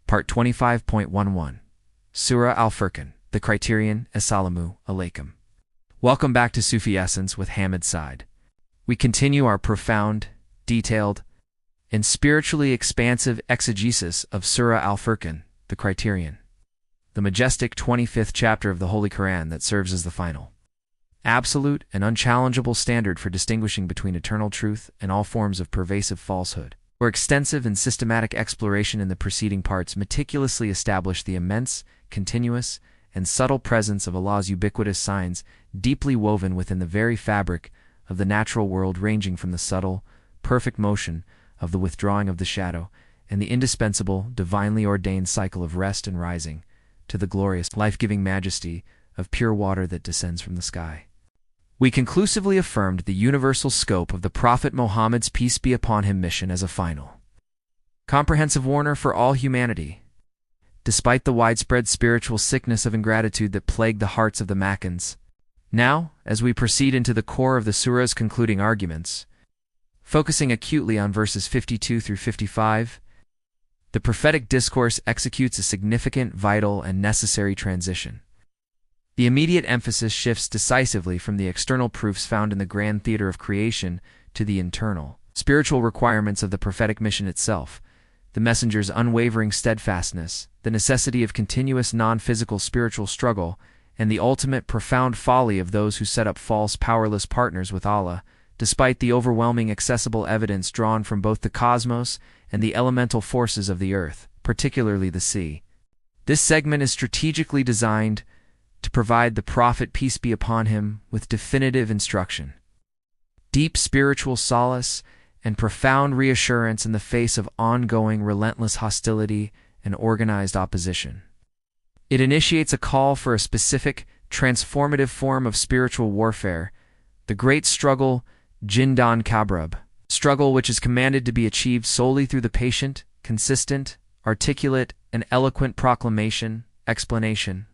Part 25.11 Surah Al-Furqan, the Criterion. Assalamu alaikum. Welcome back to Sufi Essence with Hammad Syed. We continue our profound, detailed, and spiritually expansive exegesis of Surah Al-Furqan, the Criterion, the majestic 25th chapter of the Holy Qur'an that serves as the final, absolute and unchallengeable standard for distinguishing between eternal truth and all forms of pervasive falsehood. Where extensive and systematic exploration in the preceding parts meticulously establish the immense, continuous, and subtle presence of Allah's ubiquitous signs deeply woven within the very fabric of the natural world, ranging from the subtle, perfect motion of the withdrawing of the shadow and the indispensable, divinely ordained cycle of rest and rising, to the glorious, life-giving majesty of pure water that descends from the sky. We conclusively affirmed the universal scope of the Prophet Muhammad's peace be upon him mission as a final, comprehensive warner for all humanity. Despite the widespread spiritual sickness of ingratitude that plagued the hearts of the Makkans, now, as we proceed into the core of the surah's concluding arguments, focusing acutely on verses 52 through 55, the prophetic discourse executes a significant, vital, and necessary transition. The immediate emphasis shifts decisively from the external proofs found in the grand theater of creation to the internal, spiritual requirements of the prophetic mission itself, the messenger's unwavering steadfastness, the necessity of continuous non-physical spiritual struggle, and the ultimate profound folly of those who set up false powerless partners with Allah, despite the overwhelming accessible evidence drawn from both the cosmos and the elemental forces of the earth, particularly the sea. This segment is strategically designed to provide the Prophet, peace be upon him, with definitive instruction, deep spiritual solace, and profound reassurance in the face of ongoing relentless hostility and organized opposition. It initiates a call for a specific, transformative form of spiritual warfare, the great struggle, Jihādan Kabīrā, struggle which is commanded to be achieved solely through the patient, consistent, articulate, and eloquent proclamation, explanation,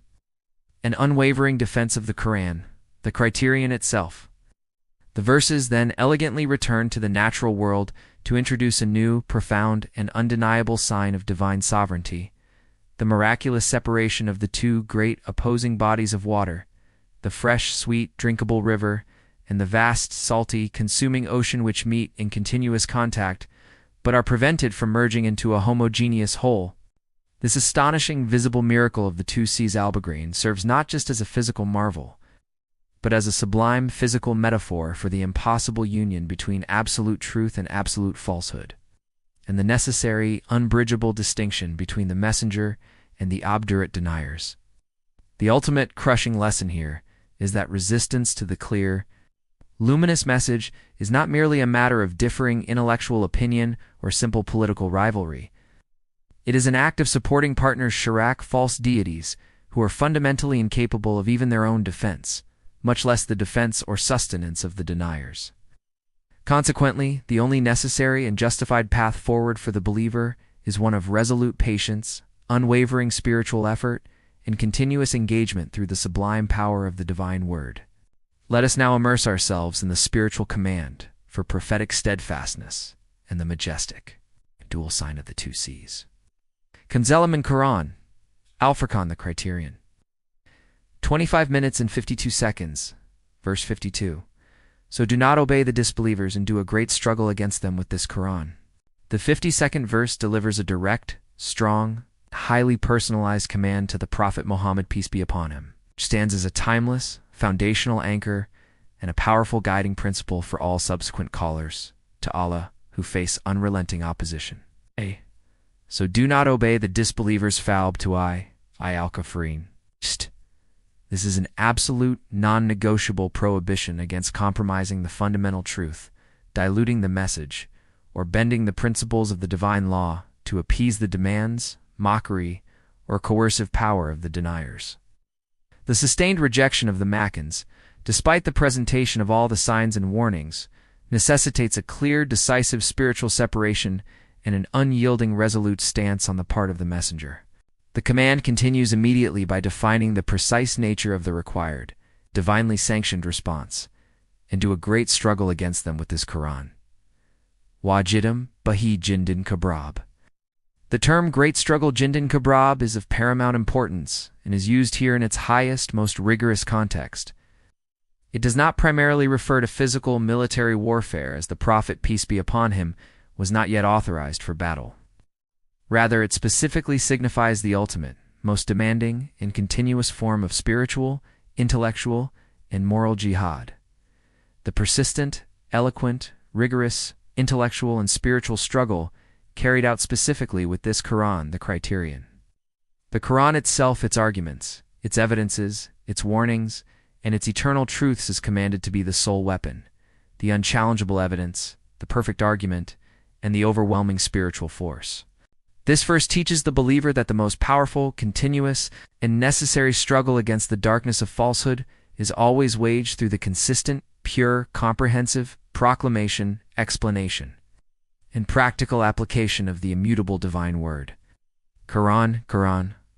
an unwavering defense of the Qur'an, the Criterion itself. The verses then elegantly return to the natural world to introduce a new, profound, and undeniable sign of divine sovereignty, the miraculous separation of the two great opposing bodies of water, the fresh, sweet, drinkable river, and the vast, salty, consuming ocean, which meet in continuous contact, but are prevented from merging into a homogeneous whole. This astonishing visible miracle of the two seas albagreen serves not just as a physical marvel, but as a sublime physical metaphor for the impossible union between absolute truth and absolute falsehood, and the necessary, unbridgeable distinction between the messenger and the obdurate deniers. The ultimate crushing lesson here is that resistance to the clear, luminous message is not merely a matter of differing intellectual opinion or simple political rivalry. It is an act of supporting partners' Shirk, false deities, who are fundamentally incapable of even their own defense, much less the defense or sustenance of the deniers. Consequently, the only necessary and justified path forward for the believer is one of resolute patience, unwavering spiritual effort, and continuous engagement through the sublime power of the divine word. Let us now immerse ourselves in the spiritual command for prophetic steadfastness and the majestic, dual sign of the two seas. Kanzelam and Qur'an, Al-Furqan, the Criterion. 25 minutes and 52 seconds, verse 52. So do not obey the disbelievers and do a great struggle against them with this Qur'an. The 52nd verse delivers a direct, strong, highly personalized command to the Prophet Muhammad, peace be upon him, which stands as a timeless, foundational anchor and a powerful guiding principle for all subsequent callers to Allah who face unrelenting opposition. So do not obey the disbelievers, Falb to I al-Kafirin. This is an absolute, non-negotiable prohibition against compromising the fundamental truth, diluting the message, or bending the principles of the divine law to appease the demands, mockery, or coercive power of the deniers. The sustained rejection of the Makkans, despite the presentation of all the signs and warnings, necessitates a clear, decisive spiritual separation and an unyielding, resolute stance on the part of the messenger. The command continues immediately by defining the precise nature of the required, divinely sanctioned response, and do a great struggle against them with this Qur'an. Wajidam Bahi Jihādan Kabīrā. The term great struggle Jihādan Kabīrā is of paramount importance and is used here in its highest, most rigorous context. It does not primarily refer to physical military warfare, as the Prophet, peace be upon him, was not yet authorized for battle. Rather, it specifically signifies the ultimate, most demanding and continuous form of spiritual, intellectual, and moral jihad. The persistent, eloquent, rigorous, intellectual, and spiritual struggle carried out specifically with this Qur'an, the Criterion. The Qur'an itself, its arguments, its evidences, its warnings, and its eternal truths is commanded to be the sole weapon, the unchallengeable evidence, the perfect argument, and the overwhelming spiritual force. This verse teaches the believer that the most powerful, continuous, and necessary struggle against the darkness of falsehood is always waged through the consistent, pure, comprehensive proclamation, explanation, and practical application of the immutable divine word. Qur'an,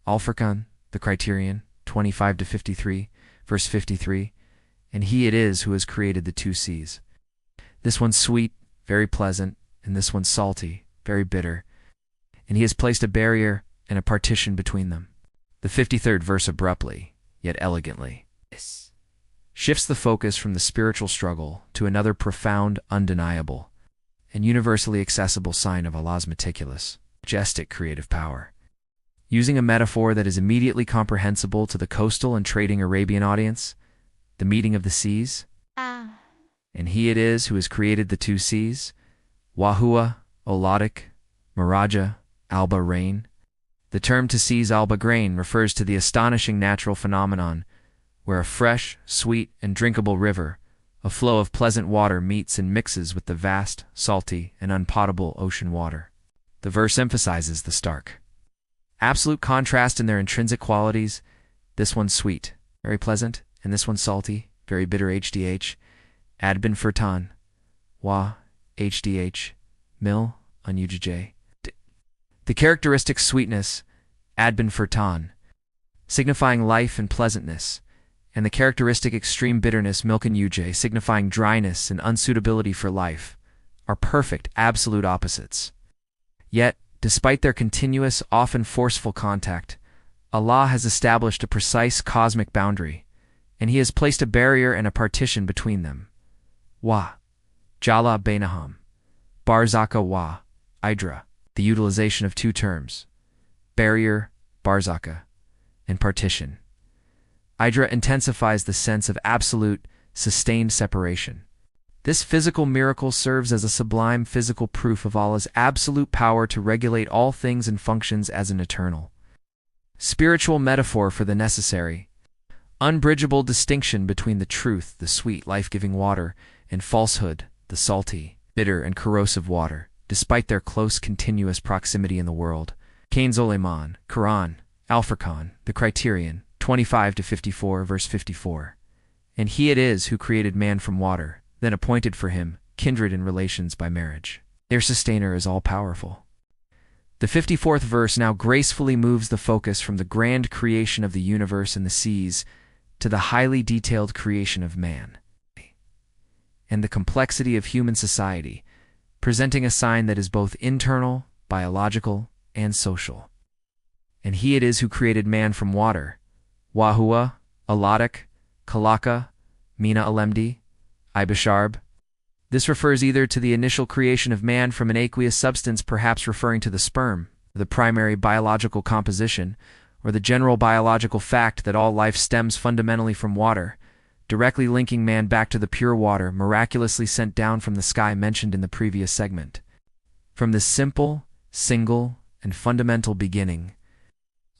Al-Furqan, the Criterion, 25-53, verse 53, and he it is who has created the two seas. This one's sweet, very pleasant, and this one's salty, very bitter, and he has placed a barrier and a partition between them. The 53rd verse abruptly, yet elegantly, shifts the focus from the spiritual struggle to another profound, undeniable, and universally accessible sign of Allah's meticulous, majestic creative power. Using a metaphor that is immediately comprehensible to the coastal and trading Arabian audience, the meeting of the seas, and he it is who has created the two seas, Wahua, Oladik, Maraja, Alba rain. The term to seize Alba grain refers to the astonishing natural phenomenon where a fresh, sweet, and drinkable river, a flow of pleasant water, meets and mixes with the vast, salty, and unpotable ocean water. The verse emphasizes the stark, absolute contrast in their intrinsic qualities. This one's sweet, very pleasant, and this one's salty, very bitter. HDH, Adbin Furtan, Wa, HDH, Mil, UJ. The characteristic sweetness, Adbin Furtan, signifying life and pleasantness, and the characteristic extreme bitterness, Milkan UJ, signifying dryness and unsuitability for life, are perfect, absolute opposites. Yet, despite their continuous, often forceful contact, Allah has established a precise cosmic boundary, and He has placed a barrier and a partition between them. Wa, Jala Bainaham, Barzaka Wa, Idra, the utilization of two terms, barrier, Barzaka, and partition. Idra intensifies the sense of absolute, sustained separation. This physical miracle serves as a sublime physical proof of Allah's absolute power to regulate all things and functions as an eternal, spiritual metaphor for the necessary, unbridgeable distinction between the truth, the sweet, life-giving water, and falsehood, the salty, bitter, and corrosive water, despite their close, continuous proximity in the world. Cain Zoleiman, Quran, Al-Furqan, the Criterion, 25-54, verse 54. And He it is who created man from water, then appointed for him kindred in relations by marriage. Their sustainer is all-powerful. The 54th verse now gracefully moves the focus from the grand creation of the universe and the seas to the highly detailed creation of man and the complexity of human society, presenting a sign that is both internal, biological, and social. And He it is who created man from water, Wahua, Aladik, Kalaka, Mina Alemdi, Ibasharb. This refers either to the initial creation of man from an aqueous substance, perhaps referring to the sperm, the primary biological composition, or the general biological fact that all life stems fundamentally from water, directly linking man back to the pure water miraculously sent down from the sky mentioned in the previous segment. From this simple, single, and fundamental beginning,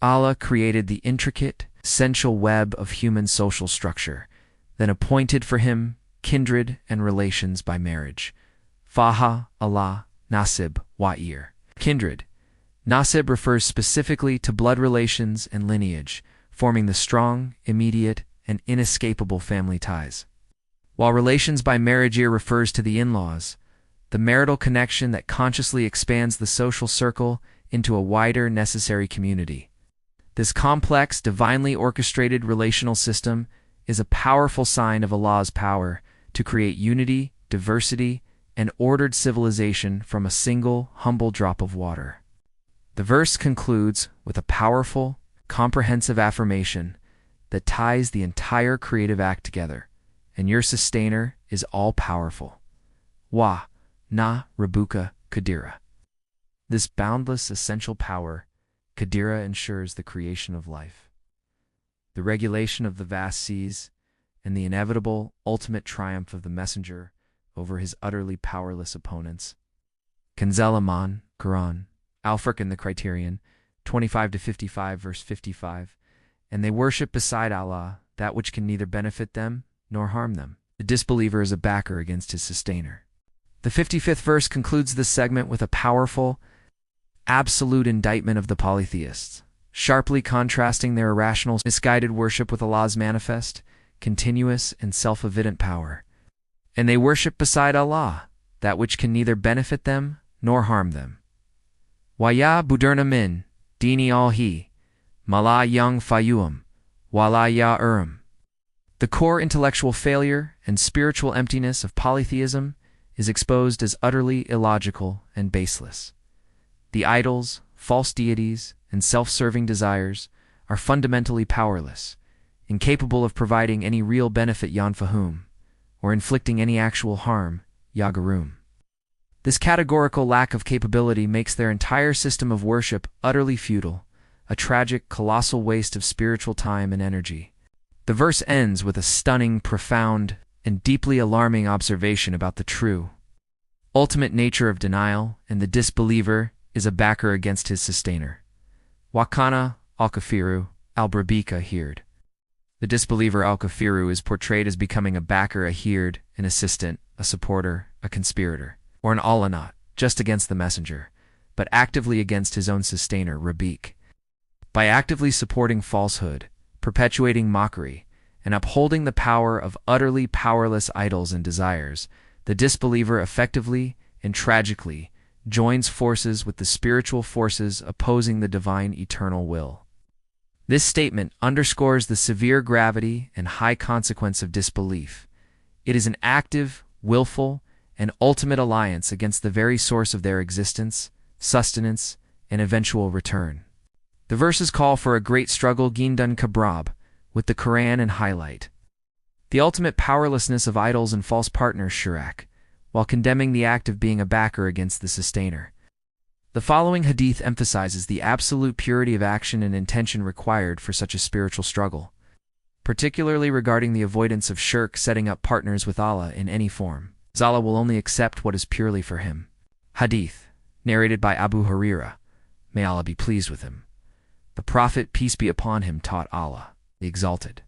Allah created the intricate, essential web of human social structure, then appointed for him kindred and relations by marriage. Faha, Allah, Nasib, Wa'ir. Kindred. Nasib refers specifically to blood relations and lineage, forming the strong, immediate, and inescapable family ties. While relations by marriage here refers to the in-laws, the marital connection that consciously expands the social circle into a wider, necessary community. This complex, divinely orchestrated relational system is a powerful sign of Allah's power to create unity, diversity, and ordered civilization from a single, humble drop of water. The verse concludes with a powerful, comprehensive affirmation that ties the entire creative act together, and your sustainer is all-powerful. Wa, na, Rabuka, Kadira. This boundless essential power, Kadira, ensures the creation of life, the regulation of the vast seas, and the inevitable, ultimate triumph of the messenger over his utterly powerless opponents. Kanzelaman, Qur'an, Al-Furqan, the Criterion, 25-55, verse 55. And they worship beside Allah that which can neither benefit them nor harm them. The disbeliever is a backer against his sustainer. The 55th verse concludes this segment with a powerful, absolute indictment of the polytheists, sharply contrasting their irrational, misguided worship with Allah's manifest, continuous, and self-evident power. And they worship beside Allah that which can neither benefit them nor harm them. Waya buderna min, dini al-hi, mala yang fayuam, wala ya urum. The core intellectual failure and spiritual emptiness of polytheism is exposed as utterly illogical and baseless. The idols, false deities, and self-serving desires are fundamentally powerless, incapable of providing any real benefit yanfahum, or inflicting any actual harm yagarum. This categorical lack of capability makes their entire system of worship utterly futile, a tragic, colossal waste of spiritual time and energy. The verse ends with a stunning, profound, and deeply alarming observation about the true, ultimate nature of denial, and the disbeliever is a backer against his sustainer. Wakana al-Kafiru al-Brabika heard. The disbeliever al-Kafiru is portrayed as becoming a backer, a heerd, an assistant, a supporter, a conspirator, or an alanat, just against the messenger, but actively against his own sustainer, Rabik. By actively supporting falsehood, perpetuating mockery, and upholding the power of utterly powerless idols and desires, the disbeliever effectively and tragically joins forces with the spiritual forces opposing the divine eternal will. This statement underscores the severe gravity and high consequence of disbelief. It is an active, willful, and ultimate alliance against the very source of their existence, sustenance, and eventual return. The verses call for a great struggle, Jihādan Kabīrā, with the Qur'an and highlight the ultimate powerlessness of idols and false partners, Shirk, while condemning the act of being a backer against the sustainer. The following hadith emphasizes the absolute purity of action and intention required for such a spiritual struggle, particularly regarding the avoidance of shirk, setting up partners with Allah in any form. Allah will only accept what is purely for him. Hadith, narrated by Abu Hurairah, may Allah be pleased with him. The Prophet, peace be upon him, taught Allah, the Exalted,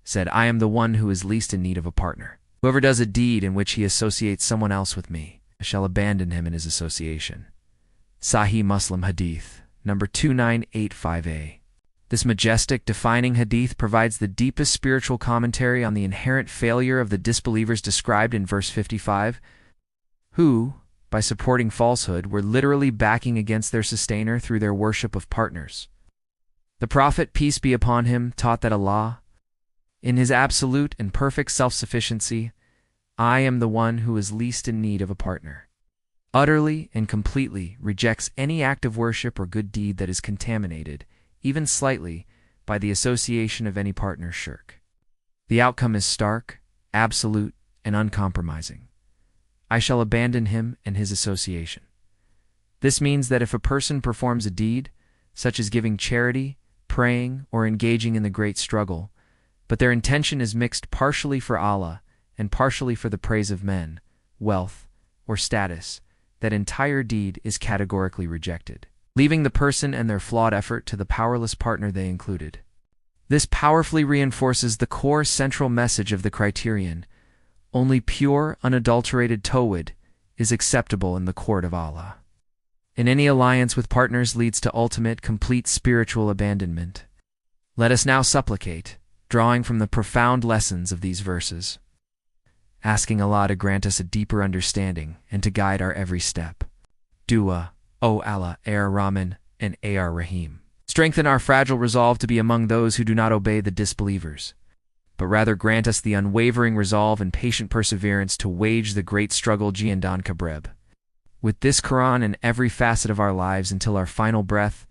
said, I am the one who is least in need of a partner. Whoever does a deed in which he associates someone else with me, I shall abandon him in his association. Sahih Muslim Hadith, number 2985a. This majestic, defining hadith provides the deepest spiritual commentary on the inherent failure of the disbelievers described in verse 55, who, by supporting falsehood, were literally backing against their sustainer through their worship of partners. The Prophet, peace be upon him, taught that Allah, in his absolute and perfect self-sufficiency, I am the one who is least in need of a partner, utterly and completely rejects any act of worship or good deed that is contaminated, even slightly, by the association of any partner shirk. The outcome is stark, absolute, and uncompromising. I shall abandon him and his association. This means that if a person performs a deed, such as giving charity, praying, or engaging in the great struggle, but their intention is mixed partially for Allah and partially for the praise of men, wealth, or status, that entire deed is categorically rejected, leaving the person and their flawed effort to the powerless partner they included. This powerfully reinforces the core central message of the Criterion: only pure, unadulterated tawhid is acceptable in the court of Allah. And any alliance with partners leads to ultimate, complete spiritual abandonment. Let us now supplicate, drawing from the profound lessons of these verses, asking Allah to grant us a deeper understanding and to guide our every step. Dua, O Allah, Ar Rahman and Ar Rahim. Strengthen our fragile resolve to be among those who do not obey the disbelievers, but rather grant us the unwavering resolve and patient perseverance to wage the great struggle Jihādan Kabīrā. With this Qur'an in every facet of our lives until our final breath,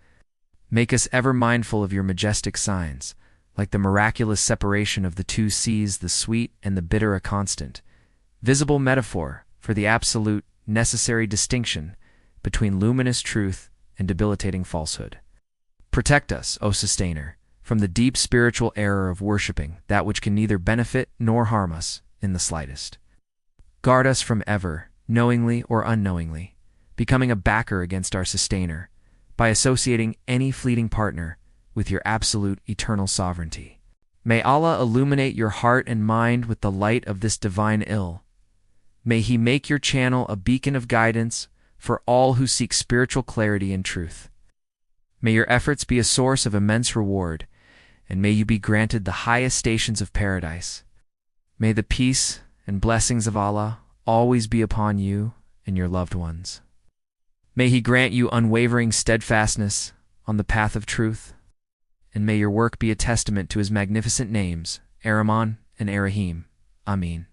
make us ever mindful of your majestic signs, like the miraculous separation of the two seas, the sweet and the bitter, a constant, visible metaphor for the absolute, necessary distinction between luminous truth and debilitating falsehood. Protect us, O Sustainer, from the deep spiritual error of worshipping that which can neither benefit nor harm us in the slightest. Guard us from ever, knowingly or unknowingly, becoming a backer against our Sustainer by associating any fleeting partner with your absolute eternal sovereignty. May Allah illuminate your heart and mind with the light of this divine ill. May He make your channel a beacon of guidance for all who seek spiritual clarity and truth. May your efforts be a source of immense reward, and may you be granted the highest stations of paradise. May the peace and blessings of Allah always be upon you and your loved ones. May He grant you unwavering steadfastness on the path of truth, and may your work be a testament to His magnificent names, Ar-Rahman and Ar-Rahim. Amin.